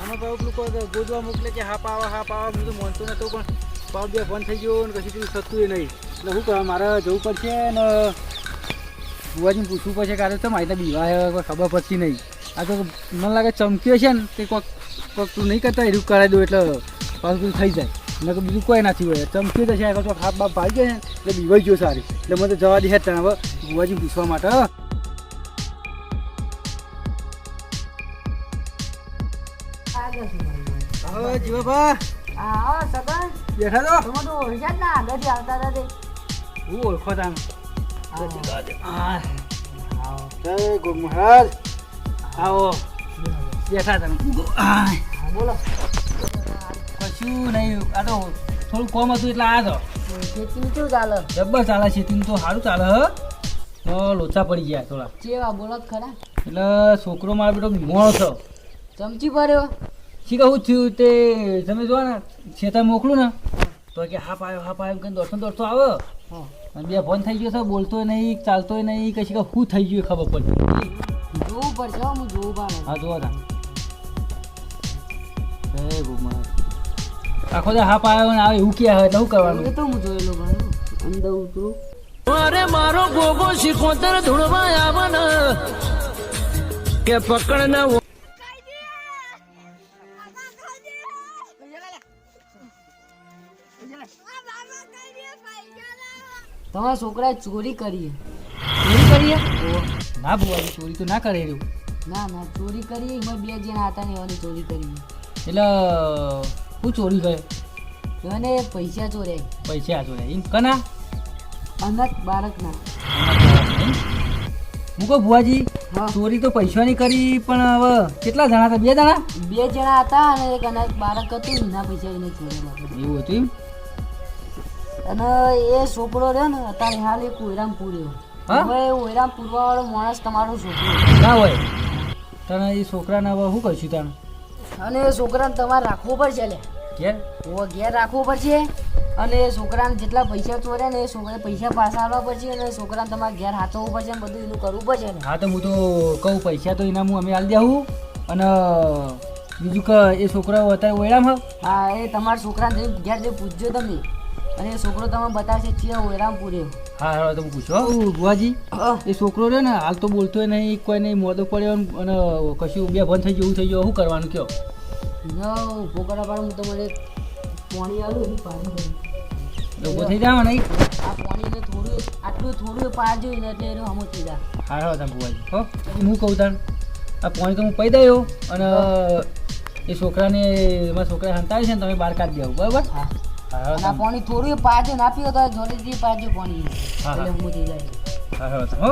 અમે ભાવ પેલું કોઈ ગોદવા મોકલે કે હા પાવા બધું માનતો નતો પણ પાવ બે બંધ થઈ ગયો ને કશું પેલું થતું નહીં એટલે શું કરવા મારે જવું પડશે ને ભુવાજીને પૂછવું પડશે કે આ તો મારી બીવા કોઈ ખબર પડતી નહીં આ તો મને લાગે ચમક્યો છે ને તે કોઈક તું નહીં કરતા એવું કરાવી દઉં એટલે પાછું બધું થઈ જાય ને તો બીજું કોઈ નથી હોય ચમક્યો તો છે આગળ તો હાથ બાપ ભાઈ ગયો ને એટલે બીવાઈ ગયો સારી એટલે મને તો જવા દે તને હવે ભુવાજીને પૂછવા માટે હવે જીવાભા હા સગન બેઠા તમે તો ઓળખ્યા જ ના આગળથી આવતા હતા તે હું ઓળખો તાન જય ગુરુ મહારાજ આવો બેઠા તમે બોલો કશું નહીં આ તો થોડું કોમ હતું એટલે આ તો ખેતીનું કેવું ચાલે જબ્બર ચાલે છે તેનું તો સારું ચાલે હ તો લોચા પડી ગયા થોડા ચેવા બોલો જ ખરા એટલે છોકરો મારો બેટો બીમાર છો ચમચી ભર્યો શી કહું થયું તે તમે જો ને ખેતર મોકલું ને તો કે હા પાયો કે દોડતો આવે અને બે ફોન થઈ ગયો છે બોલતોય નહીં ચાલતોય નહીં કશી કે શું થઈ ગયું ખબર પડી જોવું પડશે હો, હું જોવું પાડે હા જોવા તા જય ગુરુ મહારાજ આખો દે હા પાયો ને આવે એવું ક્યાં હોય એટલે શું કરવાનું એ તો હું જોયેલો ભાઈ અંદર ઉતરું અરે મારો ગોગો શીખોતર ધૂળવા આવે ને કે પકડ ના તમારા છોકરાએ ચોરી કરી ચોરી કરી ના ભુવાજી ચોરી તો ના કરે રહ્યું ના ચોરી કરી એમાં 2 જણા હતા ને એવાની ચોરી કરી એટલે હું ચોરી કરે એને પૈસા ચોર્યા પૈસા ચોર્યા એમ કના અનાથ બાળકના હું કહું ભુવાજી હા. ચોરી તો પૈસાની કરી પણ હવે કેટલા જણા હતા 2 જણા 2 જણા હતા અને એક અનાથ બાળક હતું એના પૈસા એને ચોરેલા એવું હતું એમ અને એ છોકરો રહ્યો ને અત્યારે હાલ એ કોઈરામ પૂર્યો હા હવે ઓયરામ પૂરવાવાળો માણસ તમારો છોકરો ના હોય તને એ છોકરાને હવે શું કરશું તને અને એ છોકરાને તમારે રાખવો પડશે લે ઘેર ઘેર રાખવો પડશે અને એ છોકરાને જેટલા પૈસા ચોર્યા ને એ છોકરાને પૈસા પાછા આવવા પડશે અને છોકરાને તમારે ઘેર હાથવવું પડશે ને બધું એનું કરવું પડશે ને હા તો હું તો કહું પૈસા તો એના હું અમે આલી દેવું અને બીજું કે એ છોકરાઓ અત્યારે ઓયરામ હા એ તમારા છોકરાને જઈને ઘેર જઈને પૂછજો તમે અને એ છોકરો તમે બતાવશે છે ઓયરામ પૂરે હા હવે તમે પૂછો બુવાજી એ છોકરો રહ્યો ને હાલ તો બોલતો નહીં કોઈ નહીં મોદો પડ્યો અને કશું બે બંધ થઈ ગયું થઈ ગયું શું કરવાનું કયો ઉભો કરવા પાડું હું તમારે પાણી આલું એની પાણી ઉભો થઈ જાવ નહીં આ પાણીને થોડું આટલું થોડું પાડજો ને એટલે એનું હમું થઈ જાય હા હા તમે બુવાજી હો હું કહું તાણ આ પાણી તો હું પી દઉં અને એ છોકરાને એમાં છોકરા હંતાવી છે ને તમે બહાર કાઢી દેવું બરાબર હા હા અને આ પાણી થોડું પાડજો ના પીવો તો જોડેથી પાડજો પાણી હા, એટલે હા. હમું થઈ જાય હા હા હો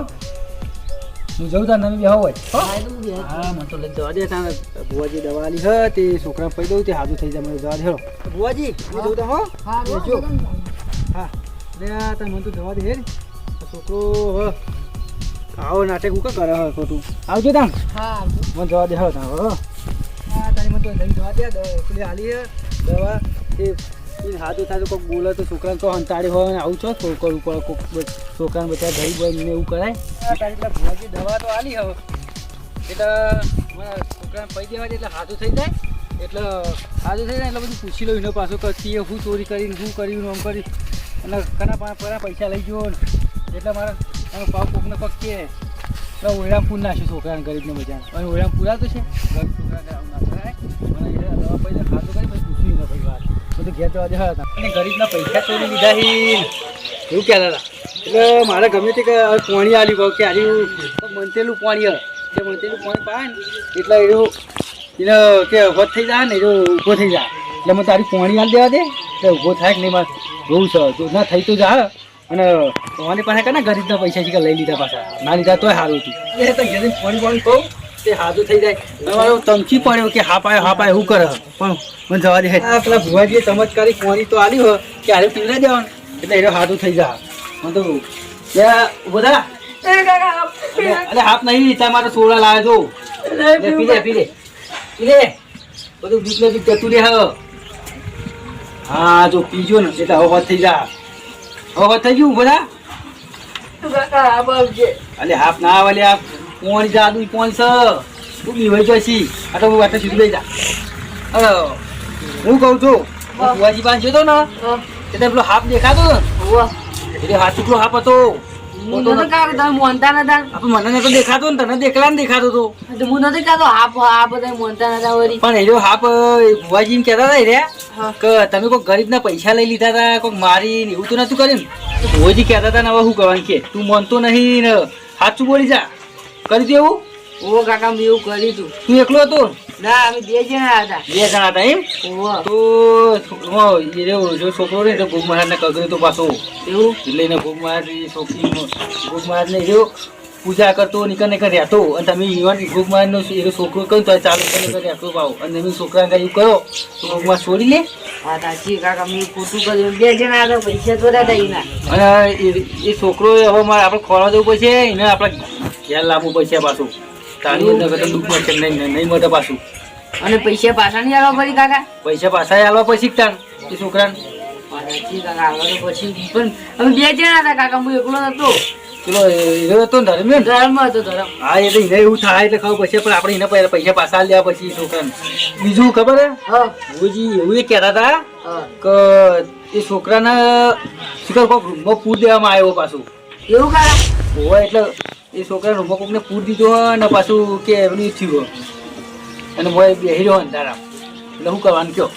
હું જઉં તાર તમે બેહો હોય હો હા, એ તો હું બેહું. હા મને તો લઈ જવા દે તાર બુવાજી દવા આલી હ તે છોકરા પી દઉં તે હાજુ થઈ જાય મને જવા દે હેડો બુવાજી હું જઉં તા હો હા બેસજો. હા લે આ તાર મને તો જવા દે હેડ આ છોકરો હવે આવો નાટક હું કરે હવે ખોટું આવજો તામ હા મને જવા દે હેડો તાર હો હા તારી મને તો લઈને જવા દે પેલી આલી હે દવા એ હાથું થાય તો કોઈક બોલે તો છોકરાને તો હંતાડી હોય ને આવું છો તો કરવું પડે કોઈક છોકરાને બધા ગરીબ હોય ને એવું કરાય તારી પેલા ભુવાજી દવા તો આલી હવે એટલે મારા છોકરાને પૈ દેવા દે એટલે હાથું થઈ જાય એટલે હાથું થઈ જાય એટલે બધું પૂછી લઉં એનો પાછો કરતી શું ચોરી કરીને શું કર્યું આમ કરી અને કના પરા પૈસા લઈ ગયો ને એટલે મારા એનો પાવ કોકને કોક કે ઓળામ પૂર નાખ્યું છોકરાને ગરીબને બજાને અને ઓળામ પૂરાતું છે ગરીબ છોકરાને આવું ના કરાય મને એ દવા પૈસા ખાતું કરી પછી પૂછ્યું ને ભાઈ વાત બધું ઘેર જવા દે હતા અને ગરીબના પૈસા ચોરી લીધા હી એવું કહેતા હતા એટલે મારે ગમે તે કે પાણી આલ્યું કહું કે આલ્યું મંતેલું પાણી હોય જે મંતેલું પાણી પાય ને એટલે એવું એને કે વધ થઈ જાય ને એ ઊભો થઈ જાય એટલે મને તારી પાણી આલી દેવા દે એટલે ઊભો થાય કે નહીં મારે જોવું છે જો ના થઈ તો જા અને તમારી પાસે કે ગરીબના પૈસા છે લઈ લીધા પાછા ના લીધા તોય સારું હતું એ તો ઘેર પાણી કહું તે હાજુ થઈ જાય તમારો તમકી પડ્યો કે હા પાય એવું કરે પણ મને જવા દે પેલા ભુવાજીએ ચમત્કારી પાણી તો આલી હોય કે હારે પીવડાવી દેવાનું એટલે એ હાજુ થઈ જાય મને તો ત્યાં ઉભો થા અરે હાથ નહીં તમારે સોડા લાવે જો પી લે બધું બીક બીક જતું રે હા જો પીજો ને એટલે હવે થઈ જાય હવે થઈ ગયું બધા અલે હાફ ના આવે આ પોણી જાદુ પોણી છે તું બી વહી જશી આ તો વાટે સીધું લઈ જા હું કહું છું બુવાજી પાસે જતો ને એટલે પેલો હાફ દેખાતો ને એટલે હાથ ટુકડો હાફ હતો હું નથી કાઢતો તમે મોનતા નતા આપણે મને તો દેખાતો ને તને દેખલા ને દેખાતો તો હું નથી કાઢતો આ બધા મોનતા નતા વળી પણ એ જો હાફ બુવાજી એમ કહેતા હતા રે કે તમે કોઈ ગરીબના પૈસા લઈ લીધા હતા કોઈ મારી ને એવું તો નતું કર્યું ને બુવાજી કહેતા હતા ને હવે શું કરવાનું કે તું માનતો નહીં ને સાચું બોલી જા કરી દેવું ઓ કાકા મેં એવું કર્યું તું તું એકલો હતો ના અમે 2 જણા હતા 2 જણા હતા એમ તો જો છોકરો ને તો ભોગ મહારાજ ને કગર્યો તો પાછો એવું એટલે એને ભોગ મહારાજ છોકરી ભોગ મહારાજ ને જો પૂજા કરતો નીકળ રહેતો અને તમે યુવાન ભોગ મહારાજ નો એનો છોકરો કહ્યું તો ચાલુ કરીને રહેતો ભાવ અને તમે છોકરા કઈ કરો તો ભોગ મહારાજ છોડી લે હા સાચી કાકા મેં ખોટું કર્યું 2 જણા હતા પૈસા તો હતા એના અને એ છોકરો હવે મારે આપણે ખોરવા જવું પડશે એને આપણે ઘેર લાવવું પડશે પાછું તારી અંદર કરતા દુઃખ મળશે નહીં મળે પાછું અને પૈસા પાછા નહીં આવવા પડી કાકા પૈસા પાછા આલવા પછી તાન એ છોકરાને સાચી કાકા આવવા તો પછી પણ અમે 2 જણા હતા કાકા હું એકલો નતો પેલો હીરો હતો ને ધર્મ ધર્મ હતો ધર્મ હા એટલે એને એવું થાય એટલે ખબર પછી પણ આપણે એને પહેલા પૈસા પાછા આલી દેવા પછી છોકરાને બીજું ખબર હે હા ગુરુજી એવું એ કહેતા હતા હા કે એ છોકરાને શિખર કોઈક રૂમમાં પૂર દેવામાં આવ્યો પાછું એવું કાકા હોય એટલે એ છોકરા રૂમમાં કોકને પૂર દીધો હોય ને પાછું કે એમની થયું અને મોય બેહી રહ્યો ને તારા એટલે શું કરવાનું કયો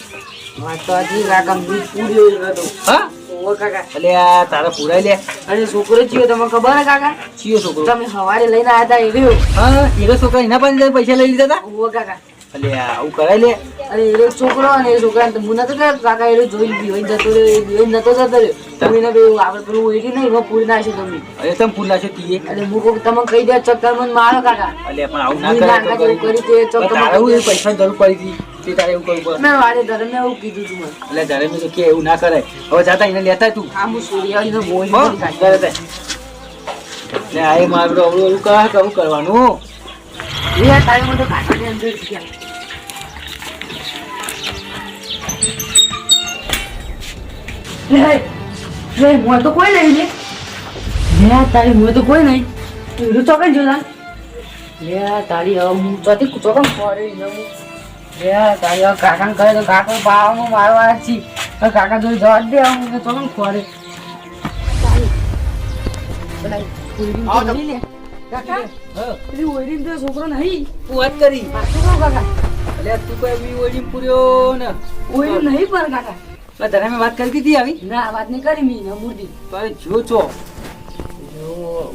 વાત તો હજી કાકા મેં પૂર્યો હતો હા ઓ કાકા એટલે આ તારા પૂરાઈ લે અને છોકરો ચિયો તમને ખબર હે કાકા ચિયો છોકરો તમે સવારે લઈને આવ્યા હતા એર્યો હા એનો છોકરા એના પાસે પૈસા લઈ લીધા હતા ઓ કાકા એટલે આવું કરાય લે અને એ છોકરો અને એ છોકરા હું નતો કે કાકા એ જોઈ બીવાઈ જતો રહ્યો એ નતો જતો રહ્યો તમે એને પેલું આપણે પેલું એરી નહીં એમાં પૂરી નાખ્યું તમે અરે તમે પૂર નાખ્યો તીએ અને હું કહું તમે કહી દે ચક્કર મને મારો કાકા એટલે પણ આવું ના મેં કરાય નાકા તો જેવું કરી તે ચક્કર તારે એવું એ પૈસાની જરૂર પડી હતી તે તારે એવું કરવું પડે મેં વારે ધર્મે એવું કીધું તું મને એટલે તારે મેં તો કે એવું ના કરાય હવે જાતા એને લેતા તું આ હું સૂર્યાવળી નો બોલ હો નથી કાઢી. ઘરે તે. ને આ મારું અવળું અવળું કહા કહું કરવાનું લે આ તારી મને કાકાની અંદર ગયા લે મોય તો કોઈ નહીં લે તારી મોય તો કોઈ નહીં તું ચોકન જોતા લે તારી હવે હું ચોથી ચોકન ફોડી જવું લે તારી હવે કાકાને કહે તો કાકા પાવામાં મારવા છી કાકા જોઈ જવા દે હું ચોકન ફોડે છોકરો નહીં તું વાત કરી છોકરો કાકા એટલે તું કોઈ બી ઓળી પૂર્યો ને ઓઈડી નહીં પણ કાકા તને મેં વાત કરી હતી આવી ના વાત નહીં કરી મી મૂર્તિ તારે જો છો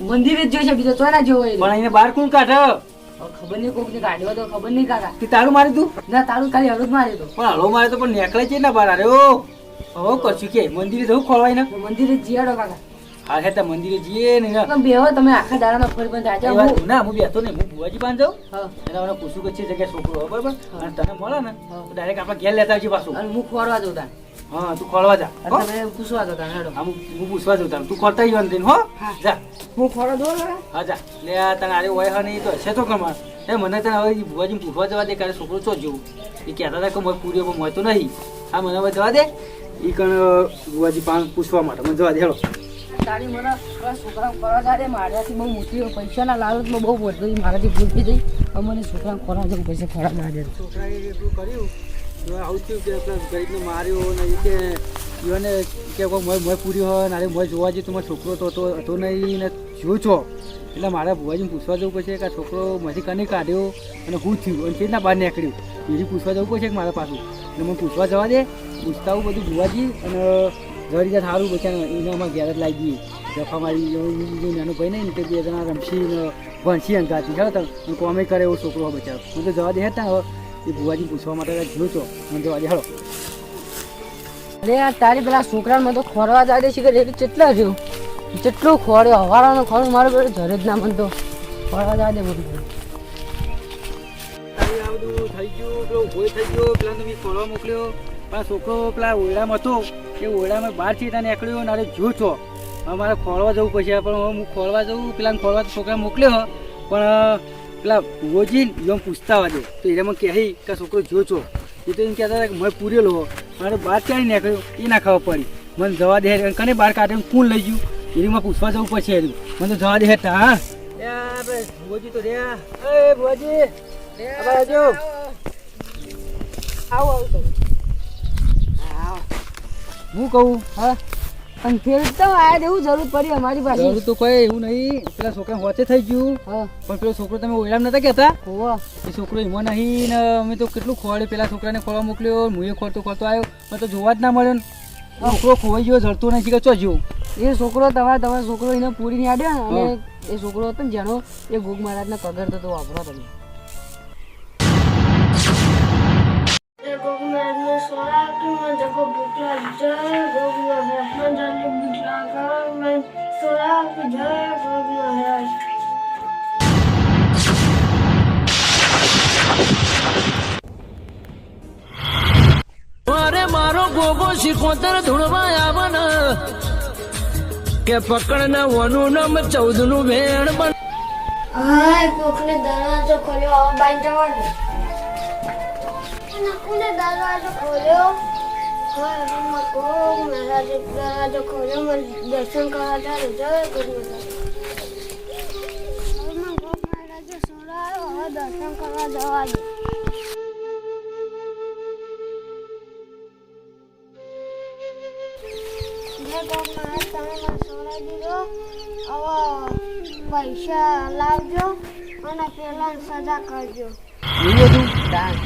મંદિરે જ જોઈ છે બીજો ચોરા જેવો હોય પણ એને બહાર કોણ કાઢ ખબર નહીં કોક ને કાઢ્યો તો ખબર નહીં કાકા તે તારું મારી તું ના તારું ખાલી હળદ માર્યો તો પણ હળો મારે તો પણ નેકળે છે ને બહાર અરે હવે કરશું કે મંદિરે જવું ખોલવાય ને મંદિરે જીયાડો કાકા હા હે ત્યાં મંદિરે જઈએ ને તમે બેહો તમે આખા દાડાનો ફરી બંધ આજે એ વાત ના હું બેસતો નહીં હું બુવાજી પાસે જાઉં હા એટલે મને પૂછું કે છે જગ્યાએ છોકરો હોય બરાબર અને તને મળે ને હા. તો ડાયરેક્ટ આપણે ઘેર લેતા આવજે પાછું અને હું ખોરવા જઉં તાન હા તું ખોલવા જા હો? અને તમે પૂછવા જતા હેડો હા હું પૂછવા જઉં તારે તું ખોલતા જવાનું તને હો હા. જા હું ખોરવા દો કાકા હા જા લે આ તને આરે હોય હા નહીં તો હશે તો કમાર એ મને તને હવે ભુવાજી પૂછવા જવા દે કાલે છોકરો ચો જેવું એ કહેતા હતા કે મોય પૂર્યો પણ મોય તો નહીં હા મને હવે જવા દે એ કણ ભુવાજી પાન પૂછવા માટે મને જવા દે હેડો તારી મને પેલા છોકરાને ખોરવા જાય મારાથી બહુ મોટી પૈસાના લાલચમાં બહુ મોટી મારાથી ભૂલ થઈ જઈ અમને છોકરાને ખોરવા જવું પૈસા ખોરા ના દે છોકરાએ એટલું કર્યું તો આવું થયું કે પેલા ગરીબને માર્યો ને એ કે એને કે મોય પૂર્યો હોય ને અરે મોય જોવા જઈએ તો મારો છોકરો તો હતો નહીં ને જો છો એટલે મારા ભુવાજીને પૂછવા જવું પડશે કે આ છોકરો માંથી કને કાઢ્યો અને શું થયું અને કેટલા બહાર નીકળ્યું એની પૂછવા જવું પડશે કે મારા પાછું એટલે મને પૂછવા જવા દે પૂછતા આવું બધું ભુવાજી અને ઘર રીતે સારું બચ્યા એને અમારા ઘેર જ લાગી જફા મારી નાનું ભાઈ નહીં ને તે બે જણા રમશી ને ભણશી અંગાતી ખબર તમે કોમે કરે એવો છોકરો બચાવ મને તો જવા દે હતા હવે એ ભુવાજી પૂછવા માટે જો છો મને જવા દે હાલો અરે આ તારી પેલા છોકરાને મને તો ખોરવા જાય છે કે કેટલા રહ્યું જેટલું ખોડ્યો હવારાનો ખોડ મારો પેલો જરે જ ના મને તો ખોરવા જાય દે બધું આ બધું થઈ ગયું પેલો ઉભો થઈ ગયો પેલા તો મેં ખોલવા મોકલ્યો પણ છોકરો પેલા ઓરડામાં હતો એ ઓરડામાં બહાર થી ત્યાં નીકળ્યો ને અરે જો છો હવે મારે ખોલવા જવું પડશે પણ હવે હું ખોલવા જવું પેલા ખોલવા છોકરા મોકલ્યો પણ પેલા ભુવોજી એમ પૂછતા હોય તો એમાં કહે કે છોકરો જો છો એ તો એમ કહેતા હતા કે મેં પૂરેલો હો મારે બહાર ક્યાં નીકળ્યો એ ના ખબર પડી મને જવા દે કને બહાર કાઢે કોણ લઈ ગયું એમાં પૂછવા જવું પડશે એનું મને તો જવા દે હતા હા ભુવોજી તો રહ્યા એ ભુવોજી આવજો આવો આવો હું કહું હા પણ ફેર તો આ દેવું જરૂર પડી અમારી પાસે જરૂર તો કોઈ એવું નહીં પેલા છોકરા હોચે થઈ ગયું હા પણ પેલો છોકરો તમે ઓયડામ નતા કહેતા હોવા એ છોકરો એમાં નહીં ને અમે તો કેટલું ખોવાડ્યું પેલા છોકરાને ખોવા મોકલ્યો હું એ ખોરતો આવ્યો પણ તો જોવા જ ના મળ્યો ને છોકરો ખોવાઈ ગયો જડતો નથી કે ચો જ્યો એ છોકરો તમારો છોકરો એને પૂરી ની આડ્યો ને અને એ છોકરો હતો ને જેનો એ ગોગ મહારાજને કગરતો તો વાપરો તમે ગોગમરાજને સોરા કે મને જગો ભૂખ લાગી જય ગોગમહારાજ મને જલ્દી ભૂખ લાગે મને સોરા કે જય ગોગમહારાજ અરે મારો ગોગો શીખોતર ધૂળવા આવે ને કે પકડ ને વનું નમ 14 નું વેણ બન હાય કોકને દરવાજો ખોલ્યો આવો બાઈ જવાનું કોને દરવાજો ખોલ્યો હાય મમ્મા ગોગમહારાજ દરવાજો ખોલ્યો મને દર્શન કરવા જાય જય ગોગમહારાજ ગોગમહારાજે સોરાયો હવે દર્શન કરવા જવા દે પૈસા લાવજો અને પેલા સજા કરજો એવું હતું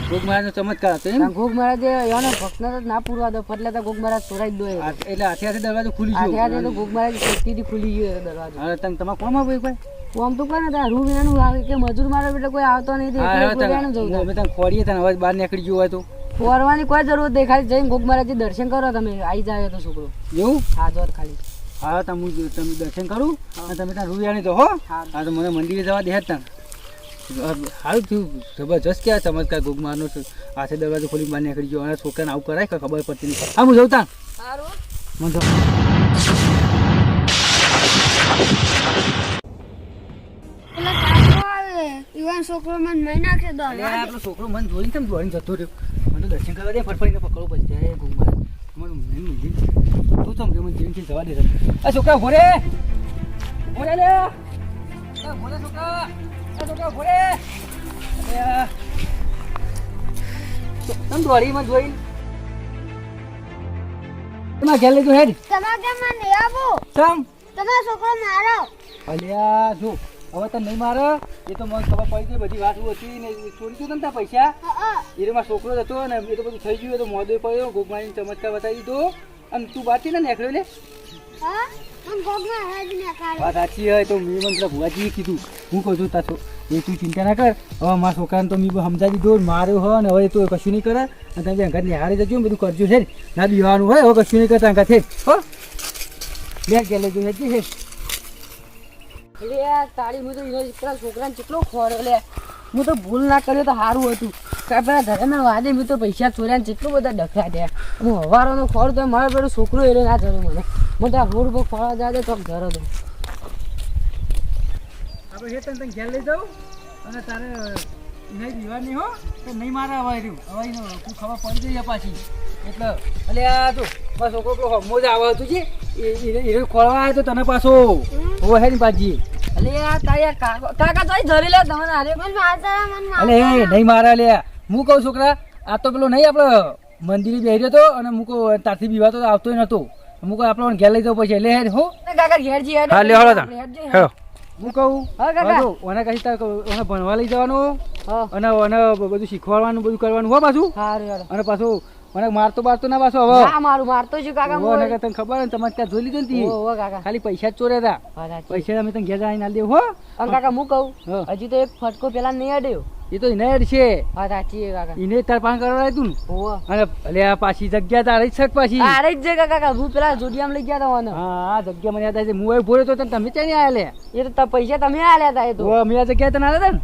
ગોગ મહારાજનો ચમત્કાર હતો એમ ગોગ મહારાજે એને ભક્તને તો ના પૂરવા દો એટલે તો ગોગ મહારાજ સોરાઈ જ દો એટલે હાથે હાથે દરવાજો ખુલી આજે ગયો આજે તો ગોગ મહારાજ શક્તિથી ખુલી ગયો એ દરવાજો હવે તમે તમારે કોણ આવે કોઈ હું આમ તો કહે ને ત્યાં રૂ વિનાનું આવે કે મજૂર મારો એટલે કોઈ આવતો નહીં તો એકલું એકલું વિનાનું જવું અમે તમે ખોડીએ તને હવે બહાર નીકળી ગયો હોય તો ફોરવાની કોઈ જરૂર નહીં ખાલી જઈને ગોગ મહારાજે દર્શન કરો તમે આવી જાય તો છોકરો એવું હા જો ખાલી હા તમે દર્શન કરું અને તમે ત્યાં રૂયાણી તો હો હા તો મને મંદિરે જવા દે હતા સારું થયું જબરજસ્ત ક્યાં ચમત્કાર ગોગમારનો હાથે દરવાજો ખોલી બહાર નીકળી ગયો અને છોકરાને આવું કરાય કે ખબર પડતી નહીં હા હું જઉં તાં મને તો યુવાન છોકરો મને મહી નાખશે તો અરે આ પેલો છોકરો મને જોઈને કેમ દોડીને જતો રહ્યો મને તો દર્શન કરવા દે ફટફટીને પકડો પછી જાય ઘૂમવા મને મેં મિલી તું તો મને જીવનથી જવા દે આ છોકરા ભોરે ભોરે લે ભોરે છોકરા છોકરા ભોરે તમ દોડીમાં જોઈને તમારા ઘેર લઈ જો હેડ તમારા ગામમાં નહીં આવું તમ તમારો છોકરો મારો અલ્યા જો હવે તને નહીં મારે એ તો મને ખબર પડી ગઈ બધી વાત હતી ને ચોરી ગયો ને તારા પૈસા એ તો મારો છોકરો જ હતો ને એ તો બધું થઈ ગયું એ તો મોદો પડ્યો ગોગમાની ચમત્કાર બતાવી દીધો અને તું બાતી ને નીકળ્યો લે હા મને ગોગમાં હેડ ને કાઢ વાત સાચી હોય તો મેં મને પેલા ભુવાજીએ કીધું હું કહું છું તારો એ તું ચિંતા ના કર હવે મારા છોકરાને તો મેં સમજાવી દીધો માર્યો હોય ને હવે તો કશું નહીં કરે અને તમે અંગાત નિહાળી જજો બધું કરજો છે ના બીવાનું હોય હવે કશું નહીં કરતા અંગાત છે હો બે ગયા લેજો હેજી છે એટલે આ તાળી હું તો એનો પેલા છોકરાને કેટલો ખોર્યો લે હું તો ભૂલ ના કર્યો તો સારું હતું કાંઈ પેલા ધર્મના વાદે મેં તો પૈસા ચોર્યા ને કેટલું બધા ડખા થયા હું હવારોનો ખોર તો મારો પેલો છોકરો એનો ના ધર્યો મને તો આ રોડ પર ખોળવા જાય તો ધરો તો આપણે હે તને ઘેર લઈ જાઉં અને તારે નહીં દીવાની હો તો નહીં મારે હવે રહ્યું હવે એનો તું ખબર પડી જઈએ પાછી એટલે એટલે આ તો બસ છોકરો પેલો હમો જ આવે હતું છે એ ખોળવા આવ્યો તો તને પાછો હવે હે ને પાછી એટલે આ તારી કાકા તો ધરી લે તમને હારે મને મારતા મને અલે એ નહીં મારે લે હું કહું છોકરા આ તો પેલો નહીં આપણે મંદિરે બેસી રહ્યો હતો અને હું કહું તારથી બીવાતો તો આવતો નહોતો હું કહું આપણે ઘેર લઈ જવું પછી લે હે હો કાકા ઘેરજી હેડ હા લે હળો તા હેડો હું કહું હા કાકા ઓને કહી તાર ઓને ભણવા લઈ જવાનું હા અને ઓને બધું શીખવાડવાનું બધું કરવાનું હો પાછું સારું યાર અને પાછું મને મારતો બારતો ના પાછો હવે ના મારું મારતો છું કાકા ઓને કે તને ખબર ને તમારે ત્યાં જોઈ લીધું ને તી ઓ કાકા ખાલી પૈસા જ ચોર્યા હતા વાત સાચી. પૈસા અમે તને ઘેર આવીને આલી દેવું હો અને કાકા હું કહું હા. હજી તો એક ફટકો પેલા નહીં અડ્યો એ તો એને જ છે વાત સાચી છે કાકા એને તાર પાન કરવા તું ઓહો અને ભલે આ પાછી જગ્યા તારે જ શક પાછી અરે જ છે કાકા હું પેલા જોડિયામાં લઈ ગયા તા મને હા આ જગ્યા મને યાદ આવે છે હું એ ભોર્યો તો તને તમે ક્યાં નહીં આયા લે એ તો પૈસા તમે આલ્યા હતા એ તો ઓ અમે આ જગ્યાએ તને આલ્યા હતા ને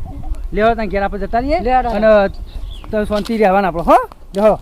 લેવા તને ઘેર આપણે જતા રહીએ લેવા. અને તો શાંતિ રહેવાના આપણે હો લેવો